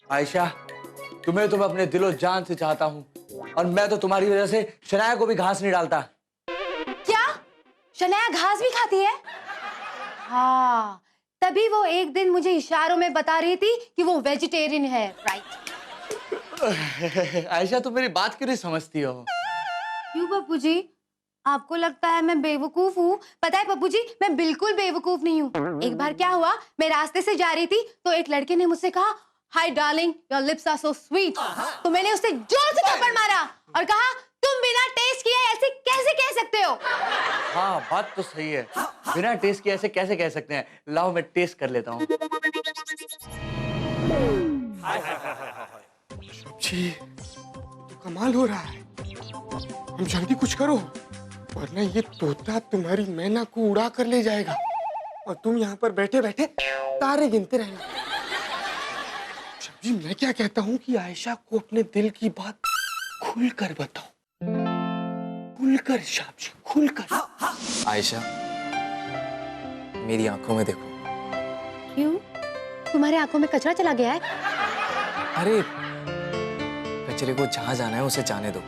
आयशा, तुम्हें तो मैं अपने दिलो जान से चाहता हूँ और मैं तो तुम्हारी वजह से शनाया को भी घास नहीं डालता। क्या? शनाया घास भी खाती है? हाँ, तभी वो एक दिन मुझे इशारों में बता रही थी कि वो वेजिटेरियन है, राइट? आयशा, तुम मेरी बात क्यों नहीं समझती हो? क्यों पप्पू जी? आपको लगता है मैं बेवकूफ हूँ? पता है पप्पू जी, मैं बिल्कुल बेवकूफ नहीं हूँ। एक बार क्या हुआ, मैं रास्ते से जा रही थी तो एक लड़के ने मुझसे कहा, hi darling, your lips are so sweet. तो मैंने उससे जोर से थप्पड़ मारा और कहा, तुम बिना टेस्ट किए ऐसे कैसे कह सकते हो? हाँ, बात तो सही है। बिना टेस्ट किए ऐसे कैसे कह सकते हैं? लाओ मैं टेस्ट कर लेता हूँ। जी, तो कमाल हो रहा है। हम जल्दी कुछ करो, वरना ये तोता तुम्हारी मैना को उड़ा कर ले जाएगा और तुम यहाँ पर बैठे बैठे तारे गिनते रहना। जी, मैं क्या कहता हूँ कि आयशा को अपने दिल की बात खुलकर बताओ, खुलकर शाम जी, खुलकर। आयशा, मेरी आंखों में देखो। क्यों? तुम्हारे आंखों में कचरा चला गया है? अरे, कचरे को जहां जाना है उसे जाने दो।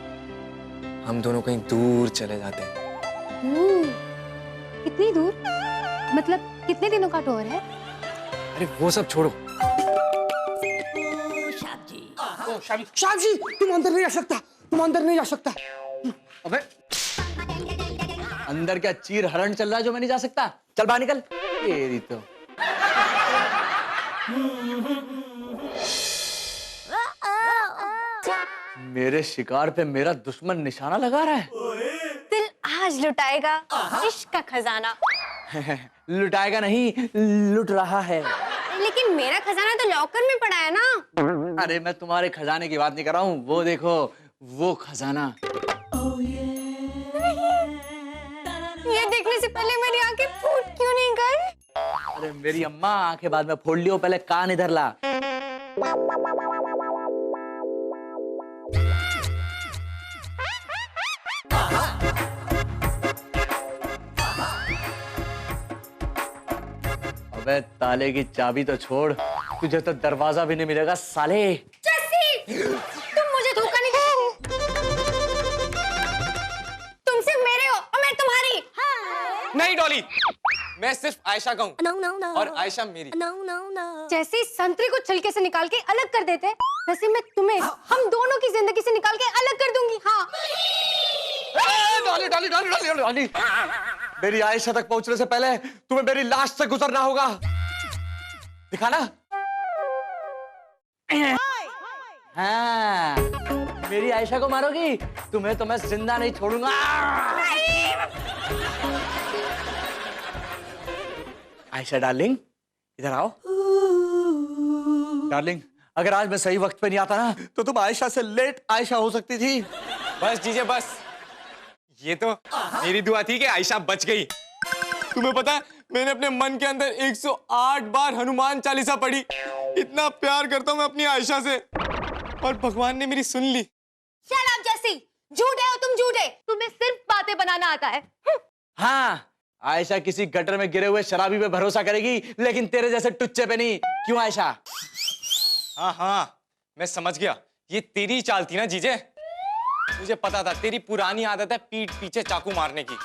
हम दोनों कहीं दूर चले जाते हैं। दूर? कितनी दूर? मतलब कितने दिनों का टूर है? अरे वो सब छोड़ो। शाम जी, तुम अंदर नहीं जा सकता, तुम अंदर नहीं जा सकता। अबे, अंदर क्या चीर हरण चल रहा है जो मैं नहीं जा सकता? चल बाहर निकल। तेरी तो। मेरे शिकार पे मेरा दुश्मन निशाना लगा रहा है। दिल आज लुटाएगा इश्क का खजाना। लुटाएगा नहीं, लुट रहा है। लेकिन मेरा खजाना तो लॉकर में पड़ा है ना। अरे मैं तुम्हारे खजाने की बात नहीं कर रहा हूँ, वो देखो, वो खजाना। ये देखने से पहले मेरी आंखें फूट क्यों नहीं गई? अरे मेरी अम्मा, आंखें बाद में फोड़ लियो, पहले कान इधर ला। अबे ताले की चाबी तो छोड़, तुझे तो दरवाजा भी नहीं मिलेगा साले। जस्सी, तुम मुझे धोखा नहीं दे। तुम सिर्फ मेरे हो और मैं तुम्हारी। नहीं डॉली, मैं सिर्फ आयशा का हूँ और आयशा मेरी। जैसे संतरे को छिलके से निकाल के अलग कर देते, वैसे मैं तुम्हें हम दोनों की जिंदगी से निकाल के अलग कर दूंगी। हाँ। डॉली, डॉली, डॉली, डॉली, डॉली। मेरी आयशा तक पहुंचने से पहले तुम्हें मेरी लाश से गुजरना होगा। दिखाना। हाँ, मेरी आयशा को मारोगी? तुम्हें तो मैं जिंदा नहीं छोड़ूंगा। आयशा डार्लिंग, इधर आओ। डार्लिंग, अगर आज मैं सही वक्त पे नहीं आता ना, तो तुम आयशा से लेट आयशा हो सकती थी। बस जीजे बस, ये तो मेरी दुआ थी कि आयशा बच गई। तुम्हें पता है, मैंने अपने मन के अंदर 108 बार हनुमान चालीसा पढ़ी। इतना प्यार करता हूँ मैं अपनी आयशा से, और भगवान ने मेरी सुन ली। Shut up, जस्सी, झूठे हो तुम, झूठे। तुम्हें सिर्फ बातें बनाना आता है। हाँ, आयशा किसी गटर में गिरे हुए शराबी पे भरोसा करेगी, लेकिन तेरे जैसे टुच्चे पे नहीं। क्यों आयशा? हाँ हाँ, मैं समझ गया, ये तेरी चाल थी ना जीजे। मुझे पता था तेरी पुरानी आदत है पीठ पीछे चाकू मारने की।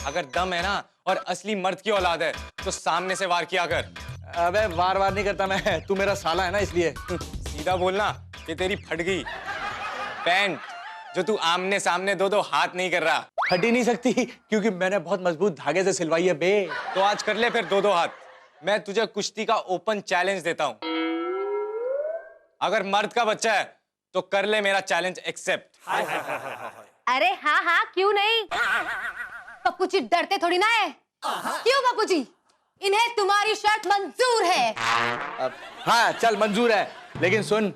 अगर दम है ना और असली मर्द की औलाद है तो सामने से वार किया कर। अबे वार नहीं करता मैं, तू मेरा साला है ना इसलिए। सीधा बोलना कि तेरी फट गई पैंट, जो तू आमने सामने दो हाथ नहीं कर रहा। फट ही नहीं सकती क्योंकि मैंने बहुत मजबूत धागे से सिलवाई है बे। तो आज कर ले फिर दो हाथ। मैं तुझे कुश्ती का ओपन चैलेंज देता हूं। अगर मर्द का बच्चा है तो कर ले मेरा चैलेंज एक्सेप्ट। अरे हाँ हाँ, क्यों नहीं? पप्पू जी डरते थोड़ी ना है। क्यों पप्पू जी, इन्हें तुम्हारी शर्त मंजूर है? हाँ चल मंजूर है, लेकिन सुन,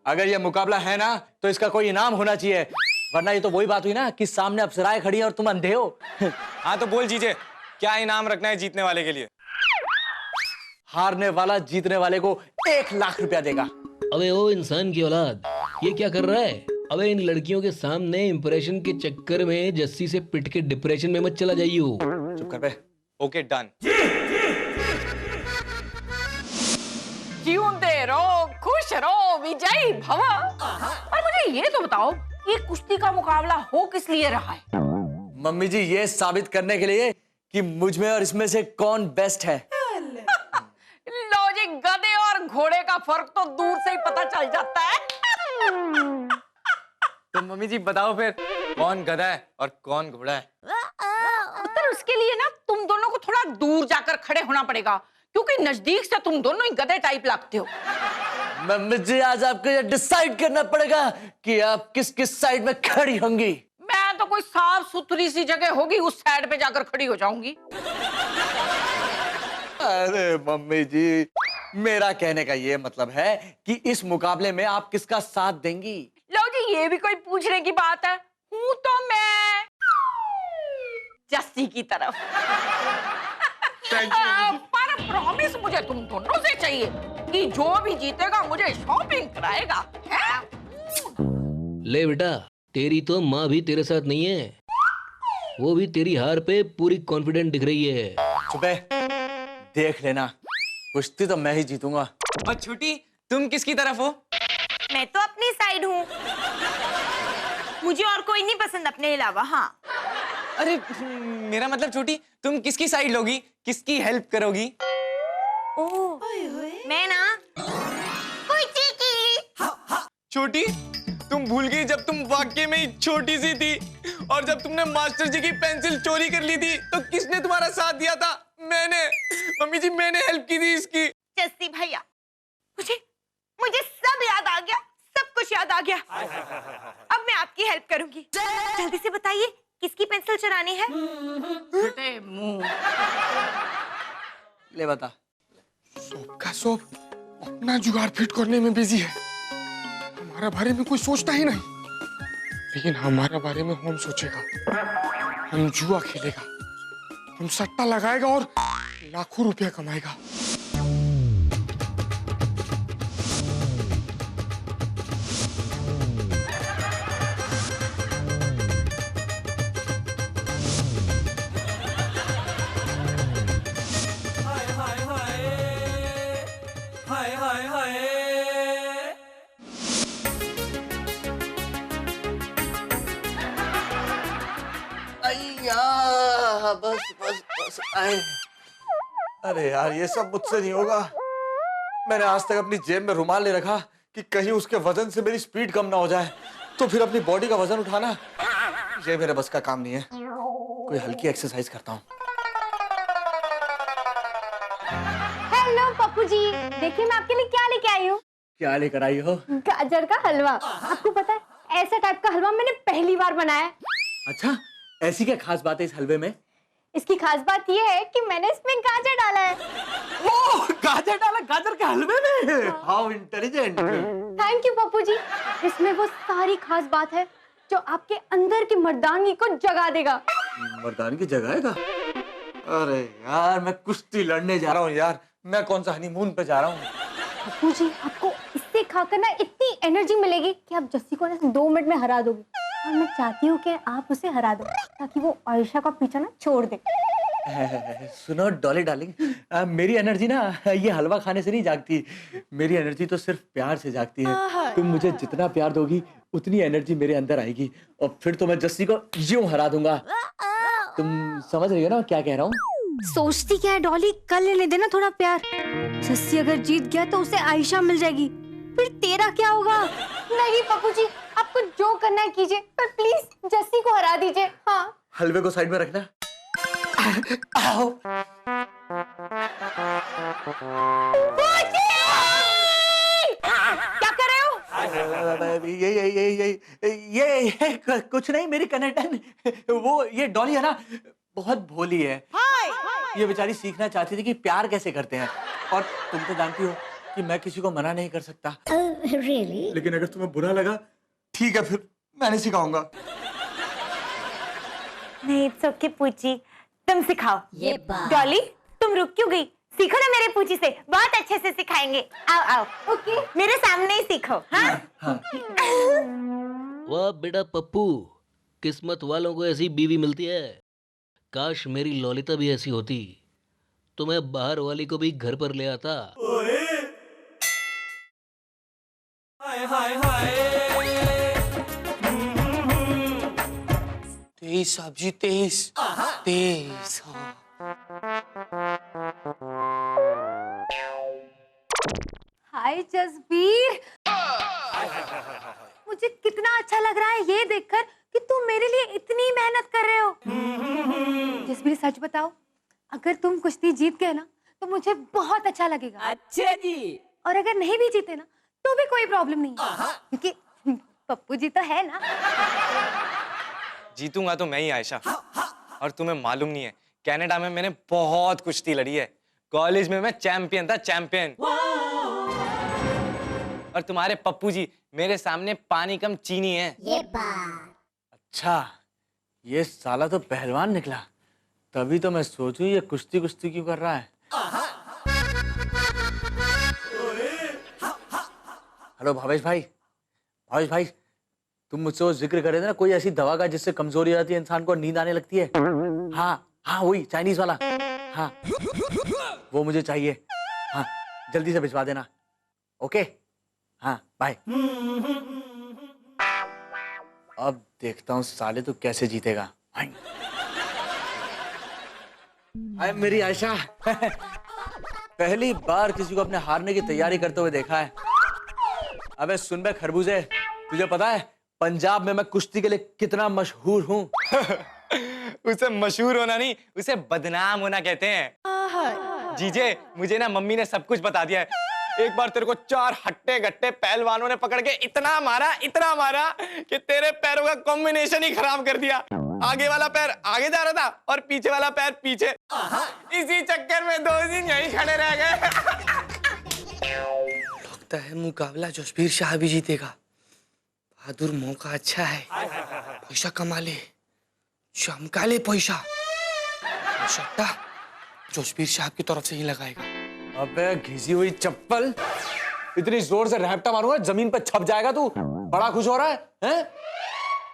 अगर ये मुकाबला है ना तो इसका कोई इनाम होना चाहिए, वरना ये तो वही बात हुई ना कि सामने अप्सराएं खड़ी हैं और तुम अंधे हो। हाँ तो बोल जीजे, क्या इनाम रखना है जीतने वाले के लिए? हारने वाला जीतने वाले को 1 लाख रुपया देगा। अबे ओ इंसान की औलाद, ये क्या कर रहा है? अबे इन लड़कियों के सामने इंप्रेशन के चक्कर में जस्सी से पिट के डिप्रेशन में मत चला जाइयो। चुप कर बे। Okay done. जीऊंदे रहो, खुश रहो, विजयी भव। और मुझे ये तो बताओ, ये कुश्ती का मुकाबला हो किस लिए रहा है? मम्मी जी, ये साबित करने के लिए कि मुझ में और इसमें से कौन बेस्ट है। लो जी, गधे और घोड़े का फर्क तो दूर से ही पता चल जाता है। तो मम्मी जी बताओ फिर, कौन गधा है और कौन घोड़ा है? उत्तर उसके लिए ना तुम दोनों को थोड़ा दूर जाकर खड़े होना पड़ेगा, क्योंकि नजदीक से तुम दोनों ही गधे टाइप लगते हो। मम्मी जी, आज आपको ये डिसाइड करना पड़ेगा कि आप किस किस साइड में खड़ी होंगी। मैं तो कोई साफ सुथरी सी जगह होगी उस साइड पे जाकर खड़ी हो जाऊंगी। अरे मम्मी जी, मेरा कहने का ये मतलब है कि इस मुकाबले में आप किसका साथ देंगी। लो जी, ये भी कोई पूछने की बात है? हूं तो मैं जस्सी की तरफ। पर प्रॉमिस मुझे तुम दोनों से चाहिए कि जो भी जीतेगा मुझे शॉपिंग कराएगा, है? ले बेटा, तेरी तो माँ भी तेरे साथ नहीं है, वो भी तेरी हार पे पूरी कॉन्फिडेंट दिख रही है। चुप है, देख लेना, कुश्ती तो मैं ही जीतूंगा। और छोटी, तुम किसकी तरफ हो? मैं तो अपनी साइड हूँ, मुझे और कोई नहीं पसंद अपने अलावा। हाँ, अरे मेरा मतलब छोटी, तुम किसकी साइड लोगी, किसकी हेल्प करोगी? ओह, मैं ना कुची की। छोटी, तुम भूल गई जब तुम वाकई में ही छोटी सी थी और जब तुमने मास्टर जी की पेंसिल चोरी कर ली थी तो किसने तुम्हारा साथ दिया था? मैंने। मम्मी जी, मैंने हेल्प की थी इसकी। जस्सी भैया, मुझे सब याद आ गया, सब कुछ याद आ गया। अब मैं आपकी हेल्प करूंगी। जल्दी से बताइए, किसकी पेंसिल चुरानी है? छोटे मुंह। ले बता। सोप का सोप अपना जुगाड़ फिट करने में बिजी है, हमारे बारे में कोई सोचता ही नहीं। लेकिन हमारे बारे में हम सोचेगा, हम जुआ खेलेगा, हम सट्टा लगाएगा और लाखों रुपया कमाएगा। बस बस बस आए। अरे यार, ये सब मुझसे नहीं होगा। मैंने आज तक अपनी जेब में रुमाल ले रखा कि कहीं उसके वजन से मेरी स्पीड कम ना हो जाए, तो फिर अपनी बॉडी का वजन उठाना, ये मेरे बस का काम नहीं है। कोई हल्की एक्सरसाइज करता हूँ। हेलो पप्पू जी, देखिए मैं आपके लिए क्या लेके आई हूँ। क्या लेकर आई हो? गाजर का हलवा। आपको पता है, ऐसा टाइप का हलवा मैंने पहली बार बनाया है। अच्छा, ऐसी क्या खास बात है इस हलवे में? इसकी खास बात यह है कि मैंने इसमें गाजर डाला है। ओह, गाजर डाला गाजर के हलवे में? How intelligent. Thank you Pappu ji. इसमें वो सारी खास बात है जो आपके अंदर की मर्दानगी को जगा देगा। मर्दानी की जगाएगा? अरे यार, मैं कुश्ती लड़ने जा रहा हूँ यार, मैं कौन सा हनीमून पे जा रहा हूँ। पप्पू जी, आपको इससे खाकर ना इतनी एनर्जी मिलेगी कि आप जस्सी को ना 2 मिनट में हरा दोगे। और मैं चाहती हूँ कि आप उसे हरा दो ताकि वो आयशा का पीछा ना छोड़ दे। सुनो डॉली डार्लिंग, मेरी एनर्जी ना ये हलवा खाने से नहीं जागती, मेरी एनर्जी तो सिर्फ प्यार से जागती है। तुम मुझे जितना प्यार दोगी उतनी एनर्जी मेरे अंदर आएगी और फिर तो मैं जस्सी को यूं हरा दूंगा। तुम समझ रही हो ना क्या कह रहा हूँ? सोचती क्या है डॉली, कल लेने देना थोड़ा प्यार। जस्सी अगर जीत गया तो उसे आयशा मिल जाएगी, फिर तेरा क्या होगा? नहीं पप्पू जी, आपको जो करना है कीजिए, पर प्लीज जस्सी को हरा दीजिए। हाँ, हलवे को साइड में रखना। आओ। क्या कर रहे हो? ये कुछ नहीं, मेरी कनेक्टन वो ये डॉली है ना, बहुत भोली है। ये बेचारी सीखना चाहती थी कि प्यार कैसे करते हैं, और तुम तो जानती हो कि मैं किसी को मना नहीं कर सकता। really? लेकिन अगर तुम्हें बुरा लगा, ठीक है, फिर मैं नहीं सिखाऊंगा। नहीं, इट्स ओके पूची, तुम सिखाओ। ये डॉली, तुम रुक क्यों गई? सीखो ना मेरे पूची से, बहुत अच्छे से सिखाएंगे। आओ आओ। ओके, मेरे सामने ही सीखो। हाँ? हाँ। वाह बेटा पप्पू, किस्मत वालों को ऐसी बीवी मिलती है। काश मेरी ललिता भी ऐसी होती तो मैं बाहर वाली को भी घर पर ले आता। सब्जी 23 23 हाय जसबीर, मुझे कितना अच्छा लग रहा है ये देखकर कि तुम मेरे लिए इतनी मेहनत कर रहे हो। जसबीर सच बताओ, अगर तुम कुश्ती जीत गए ना तो मुझे बहुत अच्छा लगेगा। अच्छा जी। और अगर नहीं भी जीते ना तो भी कोई प्रॉब्लम नहीं है, क्योंकि पप्पू जी तो है ना। जीतूंगा तो मैं ही आयशा। और तुम्हें मालूम नहीं है, कनाडा में मैंने बहुत कुश्ती लड़ी है। कॉलेज में मैं चैंपियन था, चैंपियन। और तुम्हारे पप्पू जी मेरे सामने पानी कम चीनी है। अच्छा, ये साला तो पहलवान निकला। तभी तो मैं सोचूं ये कुश्ती कुश्ती क्यों कर रहा है। हेलो भावेश भाई, भावेश भाई, तुम मुझसे वो जिक्र करे थे ना कोई ऐसी दवा का जिससे कमजोरी आ जाती है, इंसान को नींद आने लगती है। हाँ हाँ, वही चाइनीज वाला। हाँ, वो मुझे चाहिए। हाँ, जल्दी से भिजवा देना। ओके, हाँ बाय। अब देखता हूँ साले तो कैसे जीतेगा। हाय मेरी आयशा। पहली बार किसी को अपने हारने की तैयारी करते हुए देखा है। अबे सुन बे खरबूजे, तुझे पता है पंजाब में मैं कुश्ती के लिए कितना मशहूर हूँ। उसे मशहूर होना नहीं, उसे बदनाम होना कहते हैं। जीजे, मुझे ना मम्मी ने सब कुछ बता दिया है। एक बार तेरे को 4 हट्टे गट्टे पहलवानों ने पकड़ के इतना मारा कि तेरे पैरों का कॉम्बिनेशन ही खराब कर दिया। आगे वाला पैर आगे जा रहा था और पीछे वाला पैर पीछे। इसी चक्कर में 2 दिन यहीं खड़े रह गए। लगता है मुकाबला जसबीर शाह भी जीतेगा। बहादुर, मौका अच्छा है, पैसा कमा ले, चमका ले पैसा। सट्टा जसबीर शाह की तरफ से ही लगाएगा। अबे घिसी हुई चप्पल, इतनी जोर से रैपटा मारूंगा जमीन पे छप जाएगा तू। बड़ा खुश हो रहा है, हैं?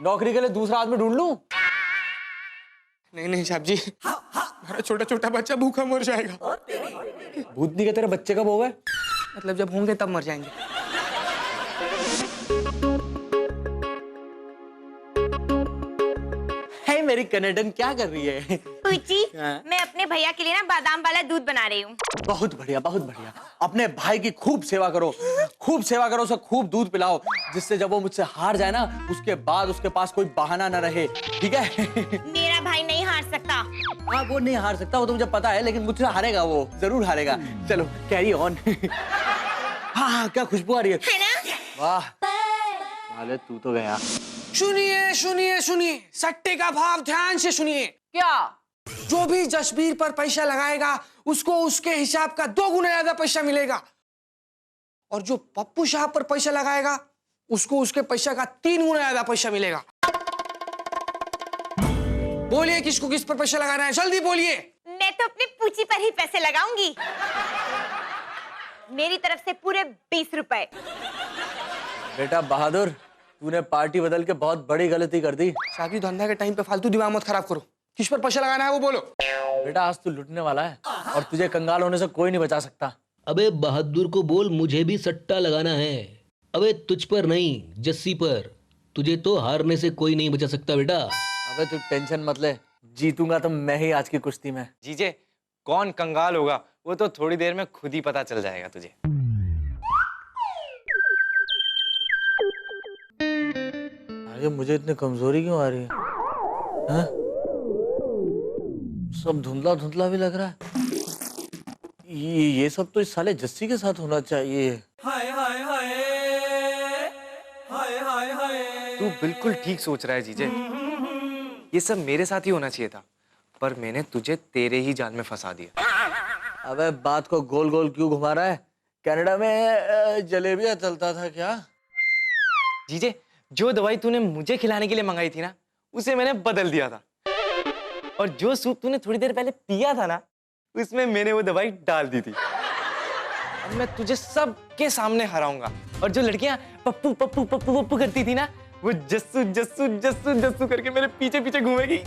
नौकरी के लिए दूसरा आदमी ढूंढ लूं? नहीं साहब जी, हमारा छोटा छोटा बच्चा भूखा मर जाएगा। भूतनी के तेरे बच्चे कब हो गए? मतलब जब होंगे तब मर जाएंगे। हे मेरी कनेडियन, क्या कर रही है? पूची, हाँ? मैं अपने भैया के लिए ना बादाम वाला दूध बना रही हूँ। बहुत बढ़िया, बहुत बढ़िया। अपने भाई की खूब सेवा करो, खूब सेवा करो, उसे खूब दूध पिलाओ, जिससे जब वो मुझसे हार जाए ना उसके बाद उसके पास कोई बहाना न रहे, ठीक है? मेरा भाई नहीं हार सकता। हाँ, वो नहीं हार सकता, वो तो मुझे पता है, लेकिन मुझसे हारेगा, वो जरूर हारेगा। चलो कैरी ऑन। हाँ हाँ, क्या खुशबू आ रही है ना? वाह, साले तू तो गया। सुनिए सुनिए सुनिए, सट्टे का भाव ध्यान से सुनिए। क्या? जो भी जसबीर पर पैसा लगाएगा उसको उसके हिसाब का 2 गुना ज्यादा पैसा मिलेगा, और जो पप्पू शाह पर पैसा लगाएगा उसको उसके पैसा का 3 गुना ज्यादा पैसा मिलेगा। बोलिए किसको किस पर पैसा लगाना है, जल्दी बोलिए। मैं तो अपने पूची पर ही पैसे लगाऊंगी। मेरी तरफ से पूरे 20 रुपए। बेटा बहादुर, तूने पार्टी बदल के बहुत बड़ी गलती कर दी। शादी धंधा के टाइम पे फालतू दिमाग मत खराब करो। किस पर पैसा लगाना है वो बोलो। बेटा आज तू लुटने वाला है और तुझे कंगाल होने से कोई नहीं बचा सकता। अबे बहादुर को बोल मुझे भी सट्टा लगाना है। अबे तुझ पर नहीं, जस्सी पर। तुझे तो हारने से कोई नहीं बचा सकता बेटा। अबे तू टेंशन मत ले, जीतूंगा तो मैं ही आज की कुश्ती में। जीजे, कौन कंगाल होगा वो तो थोड़ी देर में खुद ही पता चल जाएगा तुझे। अरे मुझे इतनी कमजोरी क्यों आ रही है? हाँ? सब धुंधला धुंधला भी लग रहा है। ये सब तो इस साले जस्सी के साथ होना चाहिए। तू बिल्कुल ठीक सोच रहा है जीजे। ये सब मेरे साथ ही होना चाहिए था, पर मैंने तुझे तेरे ही जाल में फंसा दिया। अबे बात को गोल गोल क्यों घुमा रहा है? कनाडा में जलेबियां चलता था क्या? जीजे, जो दवाई तूने मुझे खिलाने के लिए मंगाई थी ना, उसे मैंने बदल दिया था। और जो सूप तूने थोड़ी देर पहले पिया था ना, उसमें मैंने वो दवाई डाल दी थी। अब मैं तुझे सबके सामने हराऊंगा। और जो लड़कियां पप्पू पप्पू पप्पू पप्पू करती थी ना, वो जस्सू जस्सू जस्सू जस्सू करके मेरे पीछे पीछे घूमेगी।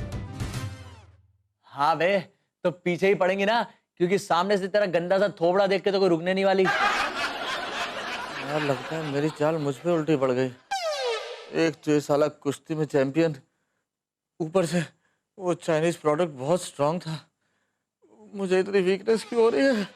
हाँ बे, तो पीछे ही पड़ेंगी ना, क्योंकि सामने से तेरा गंदा सा थोबड़ा देख के तो कोई रुकने नहीं वाली। यार लगता है मेरी चाल मुझ पे उल्टी पड़ गई। एक तो ये साला कुश्ती में चैंपियन, ऊपर से वो चाइनीज प्रोडक्ट बहुत स्ट्रांग था। मुझे इतनी वीकनेस क्यों हो रही है?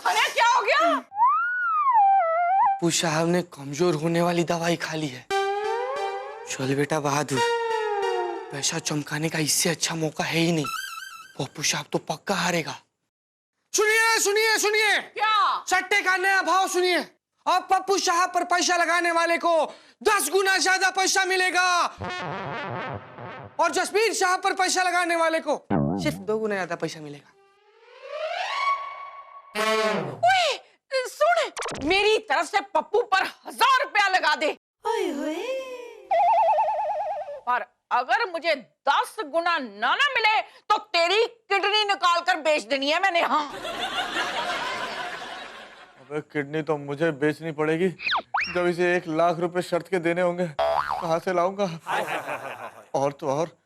अरे क्या हो गया? पप्पू साहब ने कमजोर होने वाली दवाई खा ली है। चल बेटा बहादुर, पैसा चमकाने का इससे अच्छा मौका है ही नहीं। पप्पू साहब तो पक्का हारेगा। सुनिए सुनिए सुनिए, क्या? सट्टे का नया भाव सुनिए। अब पप्पू साहब पर पैसा लगाने वाले को 10 गुना ज्यादा पैसा मिलेगा और जसबीर साहब पर पैसा लगाने वाले को सिर्फ 2 गुना ज्यादा पैसा मिलेगा। ओए, सुन, मेरी तरफ से पप्पू पर 1000 रुपया लगा दे। पर अगर मुझे 10 गुना ना मिले तो तेरी किडनी निकाल कर बेच देनी है मैंने। हाँ, अबे किडनी तो मुझे बेचनी पड़ेगी जब इसे 1 लाख रुपए शर्त के देने होंगे। कहाँ से लाऊंगा? और तो और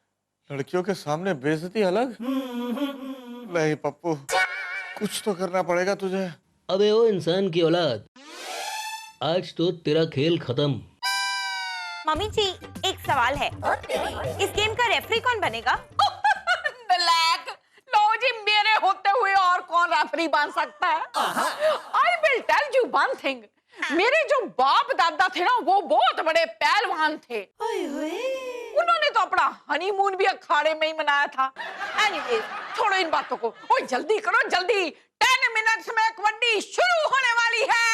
लड़कियों के सामने बेइज्जती अलग। नहीं पप्पू, कुछ तो करना पड़ेगा तुझे। अबे ओ इंसान की औलाद, आज तो तेरा खेल खत्म। मम्मी जी, एक सवाल है, इस गेम का रेफरी कौन बनेगा? ब्लैक, लो जी, मेरे होते हुए और कौन रेफरी बन सकता है? I will tell you one thing, मेरे जो बाप दादा थे ना वो बहुत बड़े पहलवान थे। उन्होंने तो अपना हनीमून भी अखाड़े में ही मनाया था। एनीवे, छोड़ो इन बातों को। ओए जल्दी करो जल्दी, 10 मिनट्स में कबड्डी शुरू होने वाली है।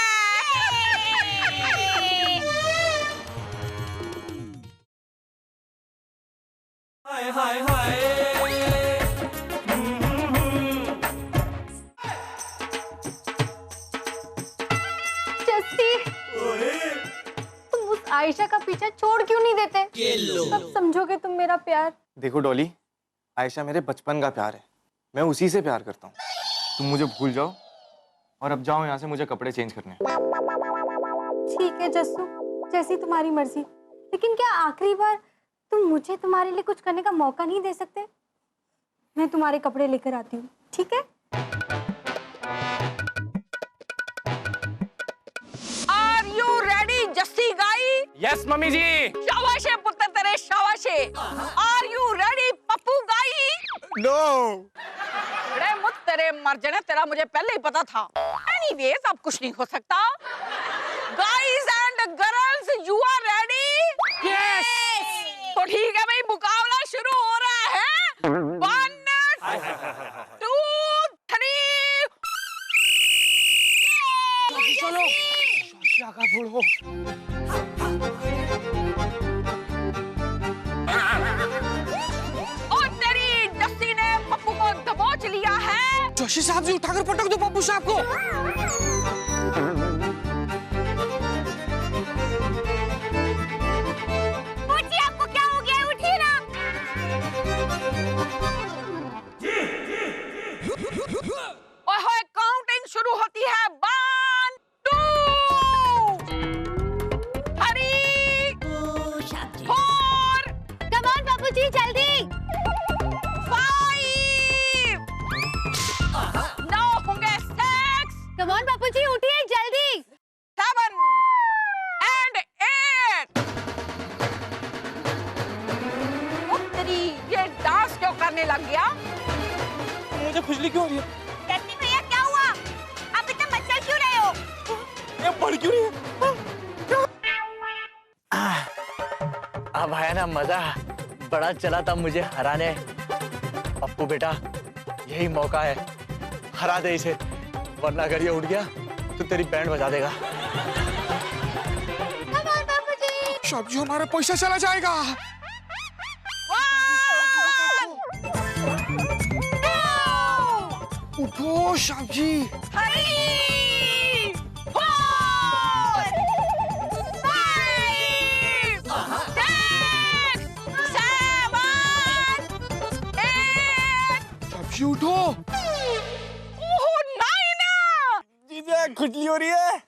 जस्सी, तुम उस आयशा का पीछा छोड़ क्यों नहीं देते? कब समझोगे तुम मेरा प्यार? देखो डॉली, आयशा मेरे बचपन का प्यार है, मैं उसी से प्यार करता हूँ। तुम मुझे भूल जाओ और अब जाओ यहाँ से, मुझे कपड़े चेंज करने हैं। ठीक है जस्सू, जैसी तुम्हारी मर्जी, लेकिन क्या आखिरी बार तुम मुझे तुम्हारे लिए कुछ करने का मौका नहीं दे सकते? मैं तुम्हारे कपड़े लेकर आती हूँ, ठीक है? आर यू रेडी जस्सी गाई? यस मम्मी जी। शाबाश है पुत्र तेरे, शाबाश है। आर यू रेडी पप्पू गाई? नो। अरे मुझ तेरे मर जाने, तेरा मुझे पहले ही पता था। एनीवेज, अब कुछ नहीं हो सकता। Guys and girls, you are ready? Yes. तो ठीक है भाई, मुकाबला शुरू हो रहा है। 1 2 3। चलो शोशिया का फोड़ो। और तेरी जस्सी ने पप्पू को दबोच लिया है। जोशी साहब जी, उठाकर पटक दो पप्पू साहब को। पूछिए आपको क्या हो गया है, उठिए ना। ओए होए, काउंटिंग शुरू होती है। 1 2 3 4। कम ऑन बाबूजी, जल्दी। 5। नाउ होंगे 6। कम ऑन बाबूजी, उठिए जल्दी। 7 and 8। ओ तेरी, ये डांस क्यों करने लग गया? मुझे खुजली क्यों हो रही है? जस्सी भैया, क्या हुआ? आप इतना मचल क्यों रहे हो? ये बढ़ क्यों रही है? अब आया ना मजा, बड़ा चला था मुझे हराने। पप्पू बेटा, यही मौका है, हरा दे इसे, वरना अगर ये उठ गया तो तेरी बैंड बजा देगा। कम ऑन बाबूजी। साहब जी, हमारा पैसा चला जाएगा। उठो साहब जी। 3 4 5 6 7 8। साहब जी उठो। ओह 9। जीजा खुजली हो रही है।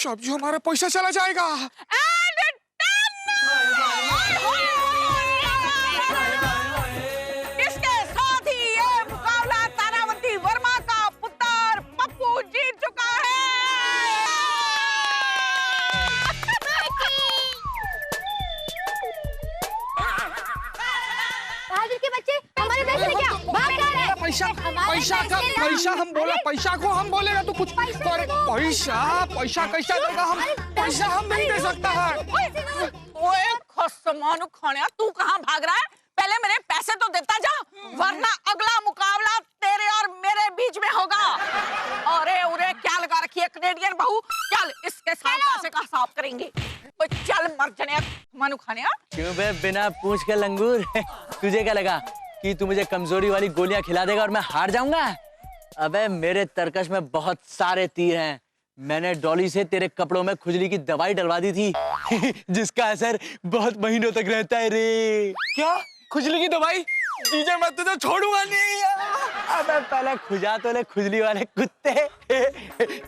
सब जो हमारा पैसा चला जाएगा। And इसके साथ ही ये मुकाबला तारावती वर्मा का पुत्र पप्पू जीत चुका है। बहादुर के बच्चे हमारे देश में क्या भाग क्या रहे हैं? पैसा हमारे पैसा का पैसे ला। पैसा हम बोला, पैसा को हम बोलेगा तो कुछ पैसा अरे दो। पैसा कैसा देगा हम? पैसा हम नहीं दे सकता है। ओए खसमानु खानिया, तू कहाँ भाग रहा है? पहले मेरे पैसे तो देता जा, वरना अगला मुकाबला तेरे और मेरे बीच में होगा। अरे उरे क्या लगा रखी है कनेडियन बहू? चल इसके साथ पैसे का हिसाब करेंगे। ओए चल मर जने मानु खानिया। क्यों बे बिना पूछ के लंगूर? तुझे क्या लगा कि तू मुझे कमजोरी वाली गोलियां खिला देगा और मैं हार जाऊंगा? अबे मेरे तरकश में बहुत सारे तीर हैं। मैंने डॉली से तेरे कपड़ों में खुजली की दवाई डलवा दी थी जिसका असर बहुत महीनों तक रहता है रे। क्या खुजली की दवाई? जीजा मैं तुझे छोड़ूंगा नहीं। अबे पहले खुजा तो ले खुजली वाले कुत्ते।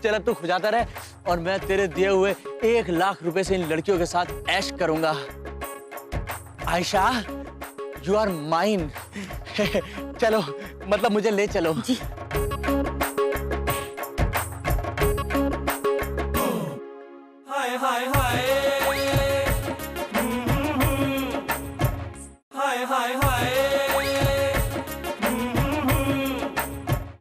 चल अब तू खुजाता रहे और मैं तेरे दिए हुए 1 लाख रुपए से इन लड़कियों के साथ ऐश करूंगा। Ayesha, you are mine. चलो, मतलब मुझे ले चलो।